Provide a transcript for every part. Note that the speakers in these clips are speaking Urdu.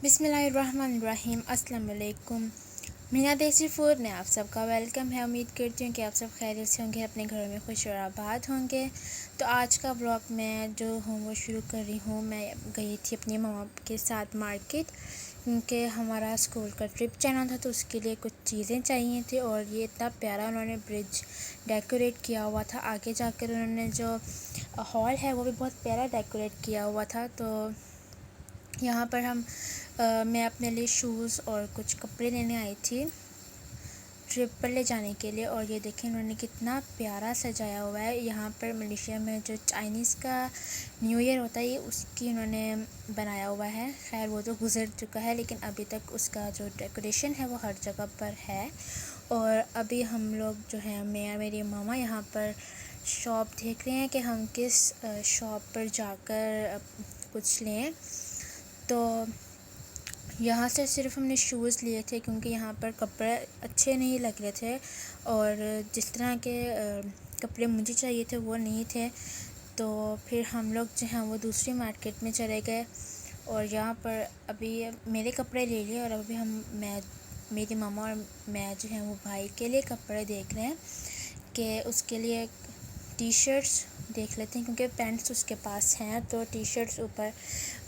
بسم اللہ الرحمن الرحیم۔ السلام علیکم۔ مینا دیسی فوڈ میں آپ سب کا ویلکم ہے۔ امید کرتی ہوں کہ آپ سب خیریت سے ہوں گے، اپنے گھروں میں خوش اور آباد ہوں گے۔ تو آج کا بلاگ میں جو ہوں وہ شروع کر رہی ہوں۔ میں گئی تھی اپنی ماما کے ساتھ مارکیٹ، کیونکہ ہمارا اسکول کا ٹرپ جانا تھا، تو اس کے لیے کچھ چیزیں چاہیے تھیں۔ اور یہ اتنا پیارا انہوں نے برج ڈیکوریٹ کیا ہوا تھا، آگے جا کر انہوں نے جو ہال ہے وہ بھی بہت پیارا ڈیکوریٹ کیا ہوا تھا۔ تو یہاں پر میں اپنے لیے شوز اور کچھ کپڑے لینے آئی تھی ٹرپ پر لے جانے کے لیے۔ اور یہ دیکھیں انہوں نے کتنا پیارا سجایا ہوا ہے۔ یہاں پر ملیشیا میں جو چائنیز کا نیو ایئر ہوتا ہے، اس کی انہوں نے بنایا ہوا ہے۔ خیر وہ تو گزر چکا ہے، لیکن ابھی تک اس کا جو ڈیکوریشن ہے وہ ہر جگہ پر ہے۔ اور ابھی ہم لوگ جو ہیں، میں اور میری ماما یہاں پر شاپ دیکھ رہے ہیں کہ ہم کس شاپ پر جا کر کچھ لیں۔ تو یہاں سے صرف ہم نے شوز لیے تھے، کیونکہ یہاں پر کپڑے اچھے نہیں لگ رہے تھے، اور جس طرح کے کپڑے مجھے چاہیے تھے وہ نہیں تھے۔ تو پھر ہم لوگ جو ہیں وہ دوسری مارکیٹ میں چلے گئے، اور یہاں پر ابھی میرے کپڑے لے لیے، اور ابھی میری ماما اور میں جو ہیں وہ بھائی کے لیے کپڑے دیکھ رہے ہیں کہ اس کے لیے ٹی شرٹس دیکھ لیتے ہیں، کیونکہ پینٹس اس کے پاس ہیں، تو ٹی شرٹس اوپر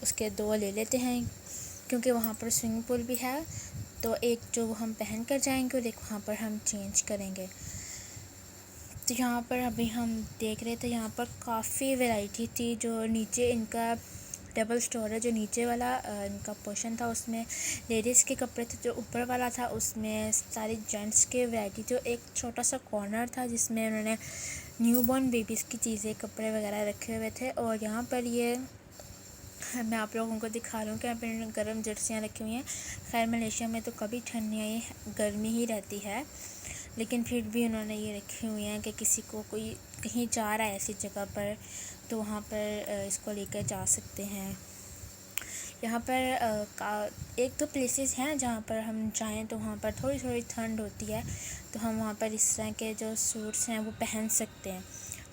اس کے 2 لے لیتے ہیں، کیونکہ وہاں پر سوئمنگ پول بھی ہے۔ تو ایک جو ہم پہن کر جائیں گے اور ایک وہاں پر ہم چینج کریں گے۔ تو یہاں پر ابھی ہم دیکھ رہے تھے، یہاں پر کافی ویرائٹی تھی۔ جو نیچے ان کا ڈبل سٹور ہے، جو نیچے والا ان کا پورشن تھا اس میں لیڈیز کے کپڑے تھے، جو اوپر والا تھا اس میں ساری جینٹس کے ویرائٹی تھی۔ ایک چھوٹا سا کارنر تھا جس میں انہوں نے نیو بورن بیبیز کی چیزیں، کپڑے وغیرہ رکھے ہوئے تھے۔ اور یہاں پر یہ میں آپ لوگوں کو دکھا رہا ہوں کہ یہاں پہ گرم جرسیاں رکھی ہوئی ہیں۔ خیر ملیشیا میں تو کبھی ٹھنڈ نہیں آئی، گرمی ہی رہتی ہے، لیکن پھر بھی انہوں نے یہ رکھی ہوئی ہیں کہ کسی کو کوئی کہیں جا رہا ہے ایسی جگہ پر تو وہاں پر اس کو لے کر جا سکتے ہیں۔ یہاں پر ایک دو پلیسز ہیں جہاں پر ہم جائیں تو وہاں پر تھوڑی تھوڑی ٹھنڈ ہوتی ہے، تو ہم وہاں پر اس طرح کے جو سوٹس ہیں وہ پہن سکتے ہیں۔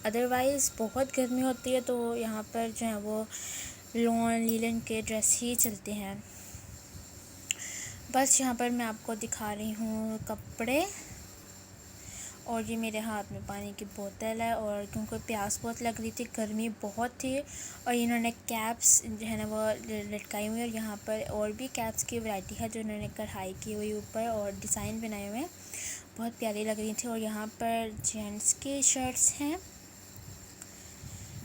ادروائز بہت گرمی ہوتی ہے، تو یہاں پر جو ہے وہ لون لیلن کے ڈریس ہی چلتے ہیں۔ بس یہاں پر میں آپ کو دکھا رہی ہوں کپڑے، اور یہ میرے ہاتھ میں پانی کی بوتل ہے، اور کیونکہ پیاس بہت لگ رہی تھی، گرمی بہت تھی، اور انہوں نے کیپس جو ہے نا وہ لٹکائی ہوئی ہیں، اور یہاں پر اور بھی کیپس کی ورائٹی ہے جو انہوں نے کڑھائی کی ہوئی اوپر اور ڈیزائن بنائے ہوئے ہیں، بہت پیاری لگ رہی تھی۔ اور یہاں پر جینٹس کی شرٹس ہیں،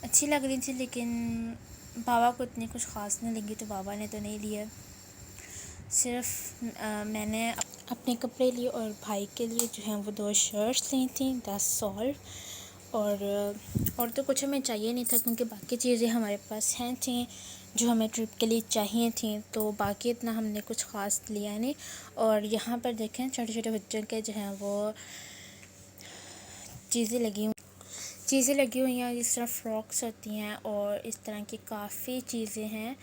اچھی لگ رہی تھی، لیکن بابا کو اتنی کچھ خاص نہیں لگی، تو بابا نے تو نہیں لیے۔ صرف میں نے اپنے کپڑے لیے اور بھائی کے لیے جو ہیں وہ 2 شرٹس لی تھیں، دیٹس آل۔ اور تو کچھ ہمیں چاہیے نہیں تھا، کیونکہ باقی چیزیں ہمارے پاس ہیں تھیں جو ہمیں ٹرپ کے لیے چاہیے تھیں، تو باقی اتنا ہم نے کچھ خاص لیا نہیں۔ اور یہاں پر دیکھیں چھوٹے چھوٹے بچوں کے جو ہیں وہ چیزیں لگی ہوئی ہیں، جس طرح فراکس ہوتی ہیں، اور اس طرح کی کافی چیزیں ہیں۔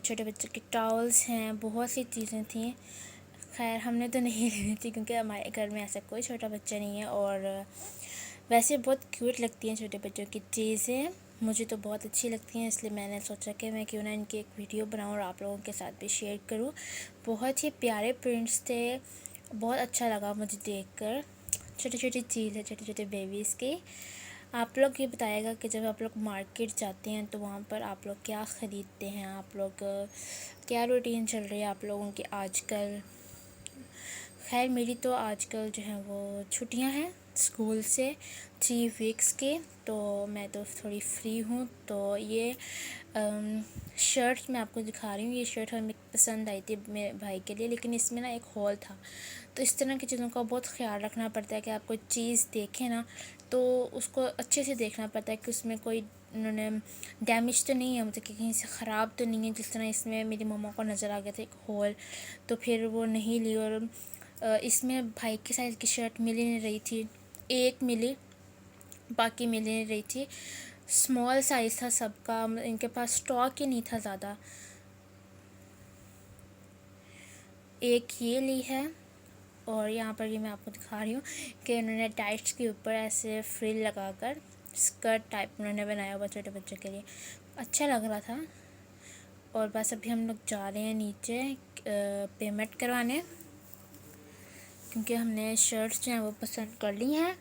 چھوٹے بچوں کے ٹاولس ہیں، بہت سی چیزیں تھیں۔ خیر ہم نے تو نہیں لینی تھی، کیونکہ ہمارے گھر میں ایسا کوئی چھوٹا بچہ نہیں ہے، اور ویسے بہت کیوٹ لگتی ہیں چھوٹے بچوں کی چیزیں، مجھے تو بہت اچھی لگتی ہیں، اس لیے میں نے سوچا کہ میں کیوں نہ ان کی ایک ویڈیو بناؤں اور آپ لوگوں کے ساتھ بھی شیئر کروں۔ بہت ہی پیارے پرنٹس تھے، بہت اچھا لگا مجھے دیکھ کر، چھوٹی چھوٹی چیزیں چھوٹے چھوٹے بیبیز کی۔ آپ لوگ یہ بتائے گا کہ جب آپ لوگ مارکیٹ جاتے ہیں تو وہاں پر آپ لوگ کیا خریدتے ہیں، آپ لوگ کیا روٹین چل رہی ہے آپ لوگوں کی آج کل۔ خیر میری تو آج کل جو ہے وہ چھٹیاں ہیں اسکول سے 3 ویکس کی، تو میں تو تھوڑی فری ہوں۔ تو یہ شرٹ میں آپ کو دکھا رہی ہوں، یہ شرٹ ہمیں پسند آئی تھی میرے بھائی کے لیے، لیکن اس میں نا ایک ہول تھا، تو اس طرح کی چیزوں کا بہت خیال رکھنا پڑتا ہے کہ آپ کوئی چیز دیکھیں نا تو اس کو اچھے سے دیکھنا پڑتا ہے کہ اس میں کوئی انہوں نے ڈیمیج تو نہیں ہے، مطلب کہ کہیں سے خراب تو نہیں ہے، جس طرح اس میں میری مما کو نظر آ گیا تھا ایک ہول، تو پھر وہ نہیں لی۔ اور اس میں بھائی کے سائز کی شرٹ مل ہی نہیں رہی تھی، ایک ملی باقی مل ہی نہیں رہی تھی، اسمال سائز تھا سب کا، ان کے پاس اسٹاک ہی نہیں تھا زیادہ۔ ایک یہ لی ہے، اور یہاں پر یہ میں آپ کو دکھا رہی ہوں کہ انہوں نے ٹائٹس کے اوپر ایسے فریل لگا کر اسکرٹ ٹائپ انہوں نے بنایا ہوا چھوٹے بچوں کے لیے، اچھا لگ رہا تھا۔ اور بس ابھی ہم لوگ جا رہے ہیں نیچے پیمنٹ کروانے، کیونکہ ہم نے شرٹس جو ہیں وہ پسند کر لی ہیں۔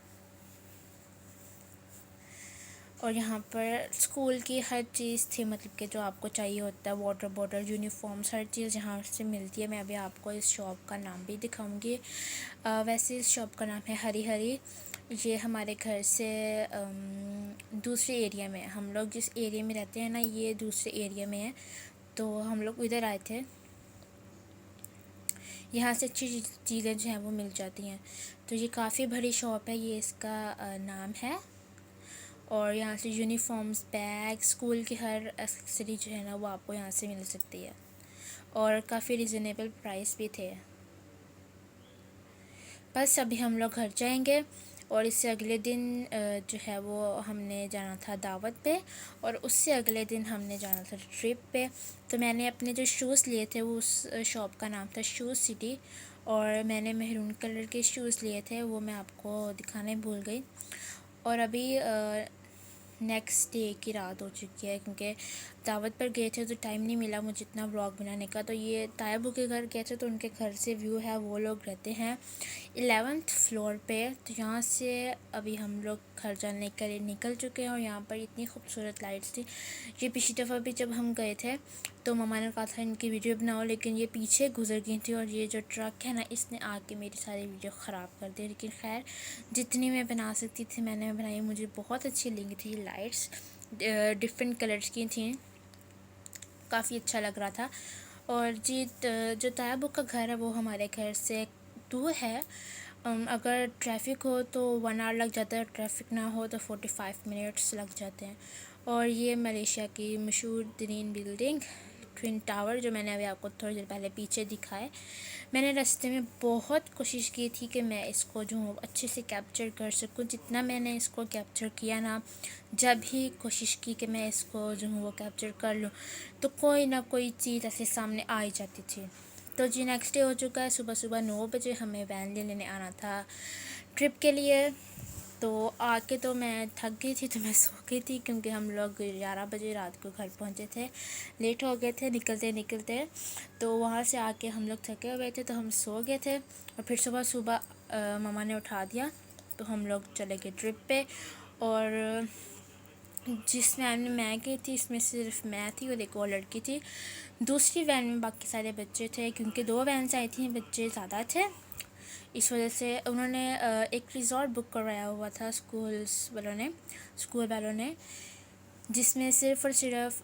اور یہاں پر اسکول کی ہر چیز تھی، مطلب کہ جو آپ کو چاہیے ہوتا ہے، واٹر بوٹل، یونیفارمس، ہر چیز یہاں سے ملتی ہے۔ میں ابھی آپ کو اس شاپ کا نام بھی دکھاؤں گی۔ ویسے اس شاپ کا نام ہے ہری ہری۔ یہ ہمارے گھر سے دوسرے ایریا میں، ہم لوگ جس ایریا میں رہتے ہیں نا، یہ دوسرے ایریا میں ہے، تو ہم لوگ ادھر آئے تھے۔ یہاں سے اچھی چیزیں جو ہیں وہ مل جاتی ہیں، تو یہ کافی بڑی شاپ ہے، یہ اس کا نام ہے۔ اور یہاں سے یونیفارمز، بیگ، اسکول کی ہر ایکسیسری جو ہے نا وہ آپ کو یہاں سے مل سکتی ہے، اور کافی ریزنیبل پرائس بھی تھے۔ بس ابھی ہم لوگ گھر جائیں گے، اور اس سے اگلے دن جو ہے وہ ہم نے جانا تھا دعوت پہ، اور اس سے اگلے دن ہم نے جانا تھا ٹرپ پہ۔ تو میں نے اپنے جو شوز لیے تھے، وہ اس شاپ کا نام تھا شوز سٹی، اور میں نے میرون کلر کے شوز لیے تھے، وہ میں آپ کو دکھانے بھول گئی۔ اور ابھی نیکسٹ ڈے کی رات ہو چکی ہے، کیونکہ دعوت پر گئے تھے تو ٹائم نہیں ملا مجھے اتنا ولاگ بنانے کا۔ تو یہ طیبو کے گھر گئے تھے، تو ان کے گھر سے ویو ہے، وہ لوگ رہتے ہیں 11th فلور پہ، تو یہاں سے ابھی ہم لوگ گھر جانے کے لیے نکل چکے ہیں۔ اور یہاں پر اتنی خوبصورت لائٹس تھی، یہ پچھلی دفعہ بھی جب ہم گئے تھے تو مما نے کہا تھا ان کی ویڈیو بناؤ، لیکن یہ پیچھے گزر گئی تھی، اور یہ جو ٹرک ہے نا، اس نے آ کے میری ساری ویڈیو خراب کر دی۔ لیکن خیر، جتنی میں بنا سکتی تھی میں نے بنائی، مجھے بہت اچھی لگی تھی یہ لائٹس، ڈفرینٹ کلرز کی تھیں، کافی اچھا لگ رہا تھا۔ اور جی جو طیبو کا گھر ہے وہ ہمارے گھر سے دور ہے، اگر ٹریفک ہو تو 1 آور لگ جاتا ہے، ٹریفک نہ ہو تو 45 منٹس لگ جاتے ہیں۔ اور یہ ملیشیا کی مشہور ترین بلڈنگ ٹوئن ٹاور، جو میں نے ابھی آپ کو تھوڑی دیر پہلے پیچھے دکھائے، میں نے راستے میں بہت کوشش کی تھی کہ میں اس کو جو ہوں اچھے سے کیپچر کر سکوں، جتنا میں نے اس کو کیپچر کیا نا، جب ہی کوشش کی کہ میں اس کو جو ہوں وہ کیپچر کر لوں، تو کوئی نہ کوئی چیز ایسے سامنے آ ہی جاتی تھی۔ تو جی نیکسٹ ڈے ہو چکا ہے، صبح 9 بجے ہمیں وین لینے آنا تھا ٹرپ کے لیے۔ تو آ کے تو میں تھک گئی تھی، تو میں سو گئی تھی، کیونکہ ہم لوگ 11 بجے رات کو گھر پہنچے تھے، لیٹ ہو گئے تھے نکلتے، تو وہاں سے آ کے ہم لوگ تھکے ہوئے تھے، تو ہم سو گئے تھے۔ اور پھر صبح مما نے اٹھا دیا، تو ہم لوگ چلے گئے ٹرپ پہ۔ اور جس وین میں گئی تھی، اس میں صرف میں تھی اور ایک اور لڑکی تھی، دوسری وین میں باقی سارے بچے تھے، کیونکہ 2 وینس آئی تھیں، بچے زیادہ تھے، اس وجہ سے انہوں نے ایک ریزورٹ بک کروایا ہوا تھا اسکول والوں نے، جس میں صرف اور صرف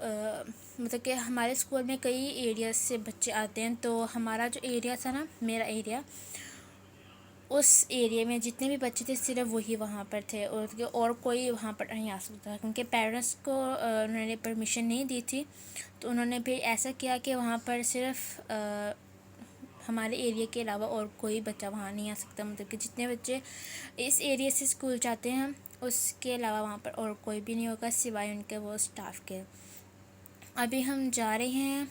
مطلب کہ ہمارے اسکول میں کئی ایریاز سے بچے آتے ہیں، تو ہمارا جو ایریا تھا نا، میرا ایریا، اس ایریا میں جتنے بھی بچے تھے صرف وہی وہاں پر تھے، اور کوئی وہاں پر نہیں آ سکتا تھا، کیونکہ پیرنٹس کو انہوں نے پرمیشن نہیں دی تھی۔ تو انہوں نے پھر ایسا کیا کہ وہاں پر صرف ہمارے ایریا کے علاوہ اور کوئی بچہ وہاں نہیں آ سکتا، مطلب کہ جتنے بچے اس ایریا سے اسکول جاتے ہیں اس کے علاوہ وہاں پر اور کوئی بھی نہیں ہوگا سوائے ان کے وہ اسٹاف کے۔ ابھی ہم جا رہے ہیں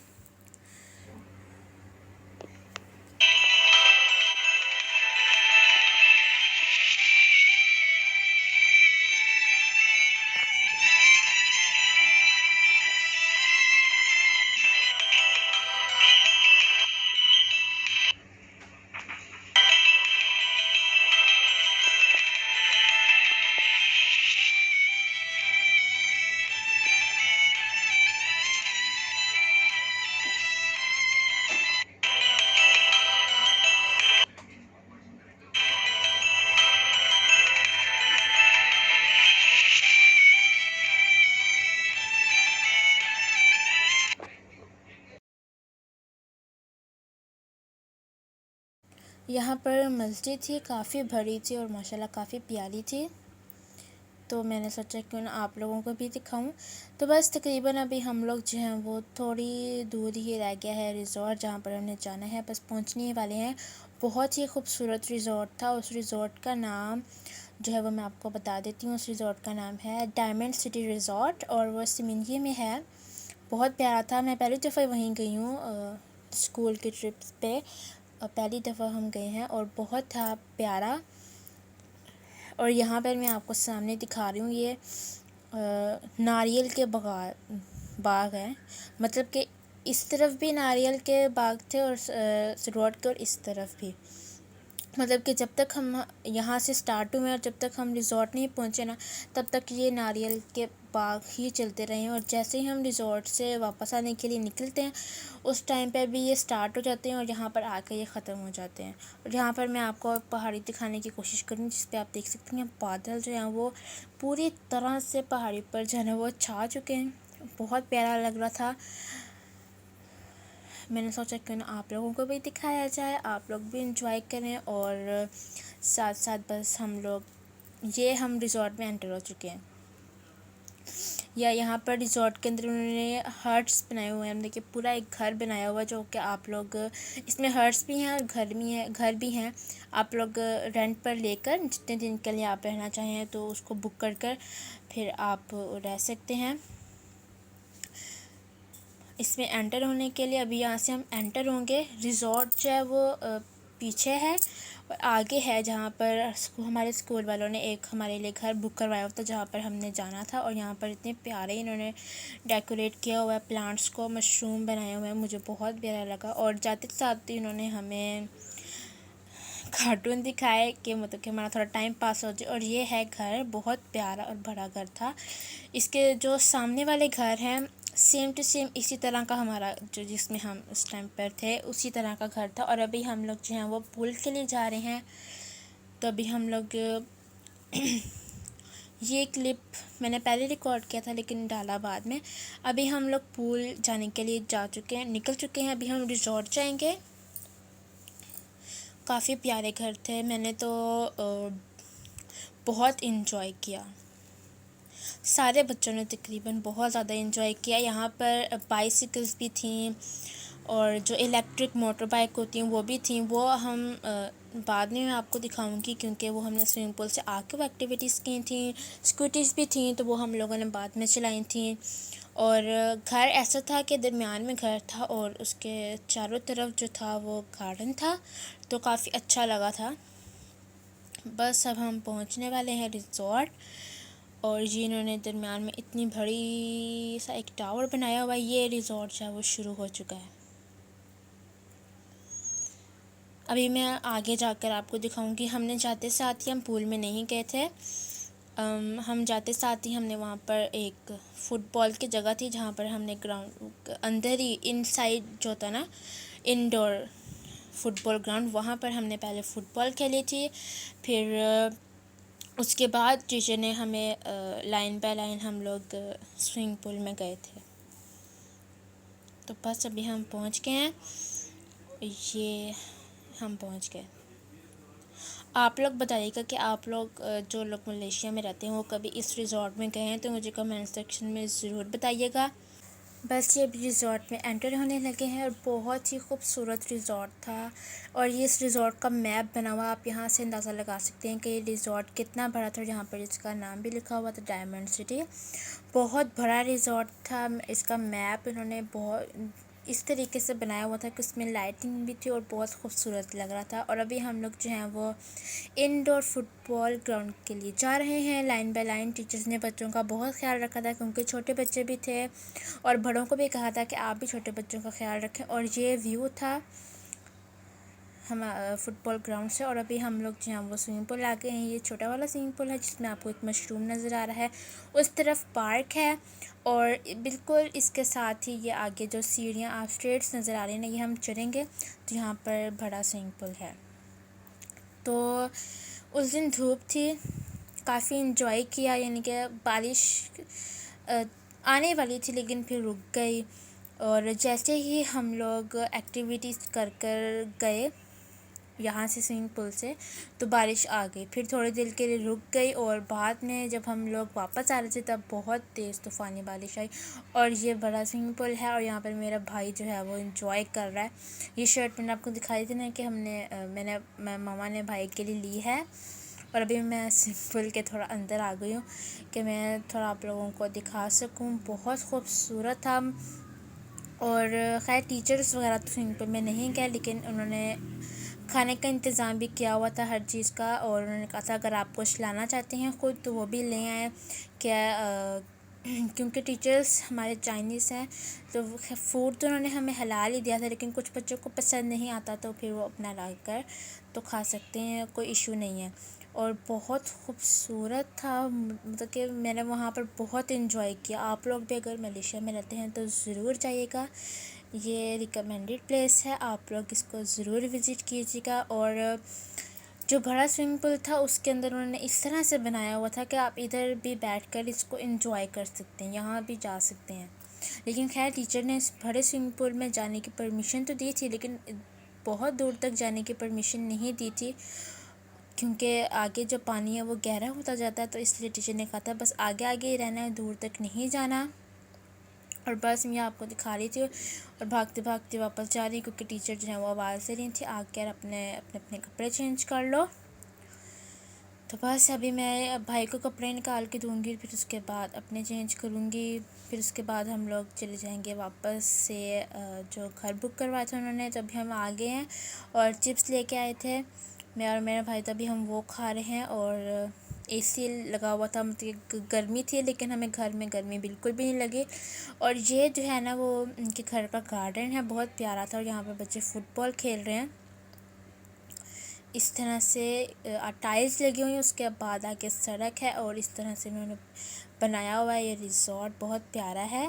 یہاں پر مسجد تھی، کافی بڑی تھی اور ماشاءاللہ کافی پیاری تھی، تو میں نے سوچا کیوں نہ آپ لوگوں کو بھی دکھاؤں۔ تو بس تقریباً ابھی ہم لوگ جو ہیں وہ تھوڑی دور ہی رہ گیا ہے ریزورٹ جہاں پر ہم نے جانا ہے، بس پہنچنے ہی والے ہیں۔ بہت ہی خوبصورت ریزورٹ تھا، اس ریزورٹ کا نام جو ہے وہ میں آپ کو بتا دیتی ہوں۔ اس ریزورٹ کا نام ہے ڈائمنڈ سٹی ریزورٹ، اور وہ سمنجی میں ہے، بہت پیارا تھا۔ میں پہلی دفعہ وہیں گئی ہوں اسکول کی ٹرپس پہ، پہلی دفعہ ہم گئے ہیں، اور بہت تھا پیارا۔ اور یہاں پر میں آپ کو سامنے دکھا رہی ہوں، یہ ناریل کے باغ ہیں، مطلب کہ اس طرف بھی ناریل کے باغ تھے اور روڈ کے اور اس طرف بھی، مطلب کہ جب تک ہم یہاں سے سٹارٹ ہوئے اور جب تک ہم ریزورٹ نہیں پہنچے نا، تب تک یہ ناریل کے باغ ہی چلتے رہے ہیں، اور جیسے ہی ہم ریزورٹ سے واپس آنے کے لیے نکلتے ہیں اس ٹائم پہ بھی یہ سٹارٹ ہو جاتے ہیں اور یہاں پر آ کے یہ ختم ہو جاتے ہیں۔ اور یہاں پر میں آپ کو پہاڑی دکھانے کی کوشش کروں جس پہ آپ دیکھ سکتے ہیں بادل جو ہیں وہ پوری طرح سے پہاڑی پر جو ہے نا وہ چھا چکے ہیں، بہت پیارا لگ رہا تھا۔ میں نے سوچا کیوں نہ آپ لوگوں کو بھی دکھایا جائے، آپ لوگ بھی انجوائے کریں، اور ساتھ ساتھ بس ہم ریزورٹ میں انٹر ہو چکے ہیں، یا یہاں پر ریزورٹ کے اندر انہوں نے ہٹس بنائے ہوئے ہیں، دیکھیے پورا ایک گھر بنایا ہوا ہے جو کہ آپ لوگ اس میں ہٹس بھی ہیں اور گھر بھی ہیں، آپ لوگ رینٹ پر لے کر جتنے دن کے لیے آپ رہنا چاہیں تو اس کو بک کر پھر آپ رہ سکتے ہیں۔ اس میں انٹر ہونے کے لیے ابھی یہاں سے ہم انٹر ہوں گے، ریزورٹ جو ہے وہ پیچھے ہے اور آگے ہے جہاں پر ہمارے اسکول والوں نے ایک ہمارے لیے گھر بک کروایا ہوا تھا جہاں پر ہم نے جانا تھا، اور یہاں پر اتنے پیارے انہوں نے ڈیکوریٹ کیا ہوا ہے، پلانٹس کو مشروم بنائے ہوئے ہیں، مجھے بہت پیارا لگا۔ اور جاتے ساتھ ہی انہوں نے ہمیں کارٹون دکھائے کہ مطلب کہ ہمارا تھوڑا ٹائم پاس ہو جائے، اور یہ ہے گھر، بہت پیارا اور بڑا گھر تھا۔ اس کے جو سامنے والے گھر ہیں سیم ٹو سیم اسی طرح کا ہمارا جس میں ہم اس ٹائم پر تھے اسی طرح کا گھر تھا۔ اور ابھی ہم لوگ جو ہیں وہ پول کے لیے جا رہے ہیں، تو ابھی ہم لوگ یہ کلپ میں نے پہلے ریکارڈ کیا تھا لیکن ڈالا بعد میں۔ ابھی ہم لوگ پول جانے کے لیے نکل چکے ہیں، ابھی ہم ریزورٹ جائیں گے۔ کافی پیارے گھر تھے، میں نے تو بہت انجوائے کیا، سارے بچوں نے تقریباً بہت زیادہ انجوائے کیا۔ یہاں پر بائیسیکلز بھی تھیں اور جو الیکٹرک موٹر بائک ہوتی ہیں وہ بھی تھیں، وہ ہم بعد میں آپ کو دکھاؤں گی کیونکہ وہ ہم نے سوئمنگ پول سے آ کے وہ ایکٹیویٹیز کی تھیں۔ اسکوٹیز بھی تھیں تو وہ ہم لوگوں نے بعد میں چلائی تھیں، اور گھر ایسا تھا کہ درمیان میں گھر تھا اور اس کے چاروں طرف جو تھا وہ گارڈن تھا، تو کافی اچھا لگا تھا۔ بس اب ہم پہنچنے والے ہیں ریزورٹ، اور یہ انہوں نے درمیان میں اتنی بڑی سا ایک ٹاور بنایا ہوا ہے، یہ ریزورٹ جو ہے وہ شروع ہو چکا ہے۔ ابھی میں آگے جا کر آپ کو دکھاؤں گی، ہم نے جاتے ساتھ ہی ہم پول میں نہیں گئے تھے، ہم جاتے ساتھ ہی ہم نے وہاں پر ایک فٹ بال کی جگہ تھی جہاں پر ہم نے گراؤنڈ اندر ہی ان سائڈ جو ہوتا نا انڈور فٹ بال گراؤنڈ، وہاں پر ہم نے پہلے فٹ بال کھیلی تھی، پھر اس کے بعد ٹیچر نے ہمیں لائن بائی لائن ہم لوگ سوئمنگ پول میں گئے تھے۔ تو بس ابھی ہم پہنچ گئے ہیں، یہ ہم پہنچ گئے۔ آپ لوگ بتائیے گا کہ آپ لوگ جو لوگ ملیشیا میں رہتے ہیں وہ کبھی اس ریزورٹ میں گئے ہیں تو مجھے کمنٹ سیکشن میں ضرور بتائیے گا۔ بس یہ ابھی ریزورٹ میں انٹر ہونے لگے ہیں، اور بہت ہی خوبصورت ریزورٹ تھا، اور یہ اس ریزورٹ کا میپ بنا ہوا، آپ یہاں سے اندازہ لگا سکتے ہیں کہ یہ ریزورٹ کتنا بڑا تھا، جہاں پر اس کا نام بھی لکھا ہوا تھا ڈائمنڈ سٹی۔ بہت بڑا ریزورٹ تھا، اس کا میپ انہوں نے بہت اس طریقے سے بنایا ہوا تھا کہ اس میں لائٹنگ بھی تھی اور بہت خوبصورت لگ رہا تھا۔ اور ابھی ہم لوگ جو ہیں وہ انڈور فٹ بال گراؤنڈ کے لیے جا رہے ہیں لائن بائی لائن۔ ٹیچرز نے بچوں کا بہت خیال رکھا تھا کیونکہ چھوٹے بچے بھی تھے، اور بڑوں کو بھی کہا تھا کہ آپ بھی چھوٹے بچوں کا خیال رکھیں۔ اور یہ ویو تھا ہم فٹ بال گراؤنڈ سے، اور ابھی ہم لوگ جو ہیں وہ سوئمنگ پول آ گئے ہیں۔ یہ چھوٹا والا سوئمنگ پول ہے جس میں آپ کو ایک مشروم نظر آ رہا ہے، اس طرف پارک ہے، اور بالکل اس کے ساتھ ہی یہ آگے جو سیڑھیاں آپ اسٹیئرس نظر آ رہی ہیں نا، یہ ہم چڑھیں گے تو یہاں پر بڑا سوئمنگ پول ہے۔ تو اس دن دھوپ تھی، کافی انجوائے کیا، یعنی کہ بارش آنے والی تھی لیکن پھر رک گئی، اور جیسے ہی ہم لوگ ایکٹیویٹیز کر گئے یہاں سے سوئمنگ پول سے تو بارش آ گئی، پھر تھوڑی دیر کے لیے رک گئی، اور بعد میں جب ہم لوگ واپس آ رہے تھے تب بہت تیز طوفانی بارش آئی۔ اور یہ بڑا سوئمنگ پول ہے، اور یہاں پر میرا بھائی جو ہے وہ انجوائے کر رہا ہے۔ یہ شرٹ میں نے آپ کو دکھائی تھی نا کہ ماما نے بھائی کے لیے لی ہے، اور ابھی میں سوئمنگ پول کے تھوڑا اندر آ گئی ہوں کہ میں تھوڑا آپ لوگوں کو دکھا سکوں، بہت خوبصورت تھا۔ اور خیر ٹیچرس وغیرہ تو سوئمنگ پول میں نہیں گئے، لیکن انہوں نے کھانے کا انتظام بھی کیا ہوا تھا ہر چیز کا، اور انہوں نے کہا تھا اگر آپ کچھ لانا چاہتے ہیں خود تو وہ بھی لے آئیں، کیا کیونکہ ٹیچرس ہمارے چائنیز ہیں تو فوڈ تو انہوں نے ہمیں حلال ہی دیا تھا، لیکن کچھ بچوں کو پسند نہیں آتا تو پھر وہ اپنا لا کر تو کھا سکتے ہیں، کوئی ایشو نہیں ہے۔ اور بہت خوبصورت تھا، مطلب کہ میں نے وہاں پر بہت انجوائے کیا۔ آپ لوگ بھی اگر ملیشیا میں رہتے ہیں تو ضرور جائیے گا، یہ ریکمینڈیڈ پلیس ہے، آپ لوگ اس کو ضرور وزٹ کیجیے گا۔ اور جو بڑا سوئمنگ پول تھا اس کے اندر انہوں نے اس طرح سے بنایا ہوا تھا کہ آپ ادھر بھی بیٹھ کر اس کو انجوائے کر سکتے ہیں، یہاں بھی جا سکتے ہیں۔ لیکن خیر ٹیچر نے اس بڑے سوئمنگ پول میں جانے کی پرمیشن تو دی تھی، لیکن بہت دور تک جانے کی پرمیشن نہیں دی تھی، کیونکہ آگے جو پانی ہے وہ گہرا ہوتا جاتا ہے، تو اس لیے ٹیچر نے کہا تھا بس آگے آگے ہی رہنا ہے، دور تک نہیں جانا۔ اور بس میں آپ کو دکھا رہی تھی اور بھاگتے بھاگتے واپس جا رہی، کیونکہ ٹیچر جو ہے وہ آواز دے رہی تھی آ کر اپنے کپڑے چینج کر لو۔ تو بس ابھی میں بھائی کو کپڑے نکال کے دوں گی، پھر اس کے بعد اپنے چینج کروں گی، پھر اس کے بعد ہم لوگ چلے جائیں گے واپس سے جو گھر بک کروایا تھا انہوں نے، تو ابھی ہم آ گئے ہیں اور چپس لے کے آئے تھے میں اور میرا بھائی، تو ابھی ہم وہ کھا رہے ہیں۔ اور اے سی لگا ہوا تھا، مطلب گرمی تھی لیکن ہمیں گھر میں گرمی بالکل بھی نہیں لگی۔ اور یہ جو ہے نا وہ ان کے گھر کا گارڈن ہے، بہت پیارا تھا، اور یہاں پہ بچے فٹ بال کھیل رہے ہیں اس طرح سے، ٹائلز لگی ہوئی ہیں، اس کے بعد آگے سڑک ہے، اور اس طرح سے انہوں نے بنایا ہوا ہے یہ ریزورٹ، بہت پیارا ہے۔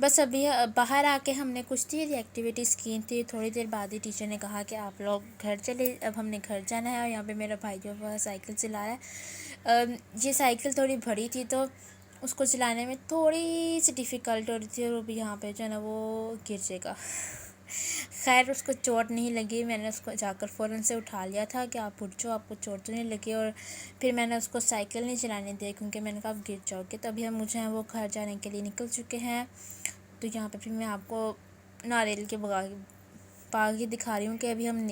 بس ابھی باہر آ کے ہم نے کچھ دیر ایکٹیویٹیز کی تھی، تھوڑی دیر بعد ہی ٹیچر نے کہا کہ آپ لوگ گھر چلے، اب ہم نے گھر جانا ہے۔ اور یہاں پہ میرا بھائی جو وہ سائیکل چلا رہا ہے، یہ سائیکل تھوڑی بڑی تھی تو اس کو چلانے میں تھوڑی سی ڈیفیکلٹ ہو رہی تھی، اور بھی یہاں پہ جو ہے نا وہ گر جائے گا۔ خیر اس کو چوٹ نہیں لگی، میں نے اس کو جا کر فوراً سے اٹھا لیا تھا کہ آپ اٹھ جاؤ، آپ کو چوٹ تو نہیں لگی، اور پھر میں نے اس کو سائیکل نہیں چلانے دیا کیونکہ میں نے کہا آپ گر جاؤ گے۔ تو ابھی ہم مجھے وہ گھر جانے کے لیے نکل چکے ہیں۔ تو یہاں پہ پھر میں آپ کو ناریل کے باغ ہی دکھا رہی ہوں کہ ابھی ہم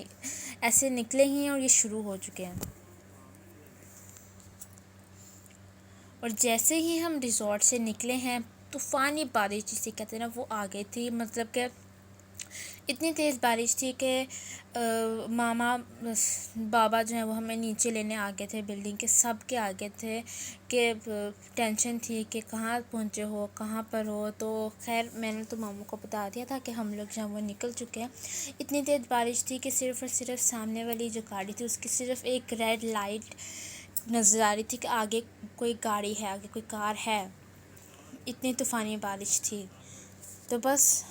ایسے نکلے ہی ہیں اور یہ شروع ہو چکے ہیں۔ اور جیسے ہی ہم ریزورٹ سے نکلے ہیں طوفانی بارش جسے کہتے ہیں نا وہ آ گئی تھی، مطلب کہ اتنی تیز بارش تھی کہ ماما بابا جو ہیں وہ ہمیں نیچے لینے آ گئے تھے، بلڈنگ کے سب کے آگے تھے کہ ٹینشن تھی کہ کہاں پہنچے ہو، کہاں پر ہو۔ تو خیر میں نے تو ماموں کو بتا دیا تھا کہ ہم لوگ جو ہیں وہ نکل چکے ہیں۔ اتنی تیز بارش تھی کہ صرف اور صرف سامنے والی جو گاڑی تھی اس کی صرف ایک ریڈ لائٹ نظر آ رہی تھی کہ آگے کوئی گاڑی ہے، آگے کوئی کار ہے، اتنی طوفانی بارش تھی۔ تو بس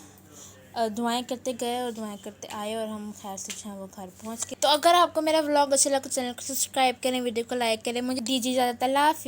دعائیں کرتے گئے اور دعائیں کرتے آئے، اور ہم خیر سے جو ہیں وہ گھر پہنچ گئے۔ تو اگر آپ کو میرا ولاگ اچھا لگا تو چینل کو سبسکرائب کریں، ویڈیو کو لائک کریں، مجھے دیجیے اجازت، اللہ حافظ۔